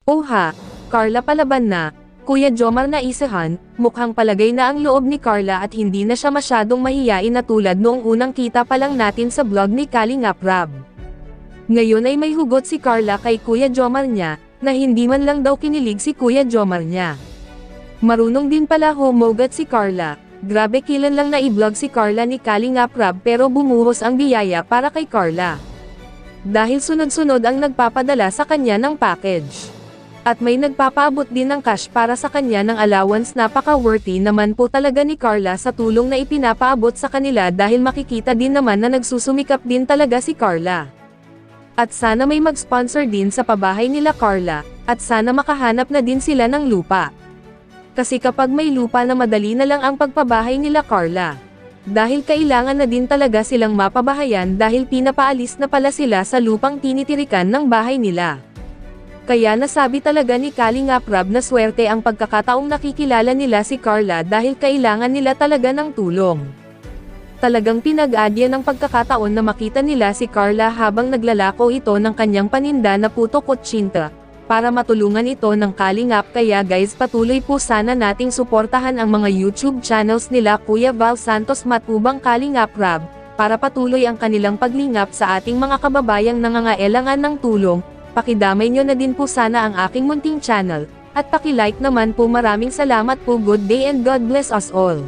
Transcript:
Oha, Carla palaban na, Kuya Jomar na isahan, mukhang palagay na ang loob ni Carla at hindi na siya masyadong mahiyain na tulad noong unang kita pa lang natin sa vlog ni Kalingap Rab. Ngayon ay may hugot si Carla kay Kuya Jomar niya, na hindi man lang daw kinilig si Kuya Jomar niya. Marunong din pala humogat si Carla, grabe kilan lang na i-vlog si Carla ni Kalingap Rab pero bumuhos ang biyaya para kay Carla. Dahil sunod-sunod ang nagpapadala sa kanya ng package. At may nagpapaabot din ng cash para sa kanya ng allowance. Napaka-worthy naman po talaga ni Carla sa tulong na ipinapaabot sa kanila dahil makikita din naman na nagsusumikap din talaga si Carla. At sana may mag-sponsor din sa pabahay nila Carla, at sana makahanap na din sila ng lupa. Kasi kapag may lupa na madali na lang ang pagpabahay nila Carla. Dahil kailangan na din talaga silang mapabahayan dahil pinapaalis na pala sila sa lupang tinitirikan ng bahay nila. Kaya nasabi talaga ni Kalingap Rab na swerte ang pagkakataong nakikilala nila si Carla dahil kailangan nila talaga ng tulong. Talagang pinag-adya ng pagkakataon na makita nila si Carla habang naglalako ito ng kanyang paninda na puto kutsinta, para matulungan ito ng Kalingap. Kaya guys, patuloy po sana nating suportahan ang mga YouTube channels nila Kuya Val Santos Matubang Kalingap Rab, para patuloy ang kanilang paglingap sa ating mga kababayang nangangailangan ng tulong. Pakidamay nyo na din po sana ang aking munting channel, at paki-like naman po. Maraming salamat po. Good day and God bless us all.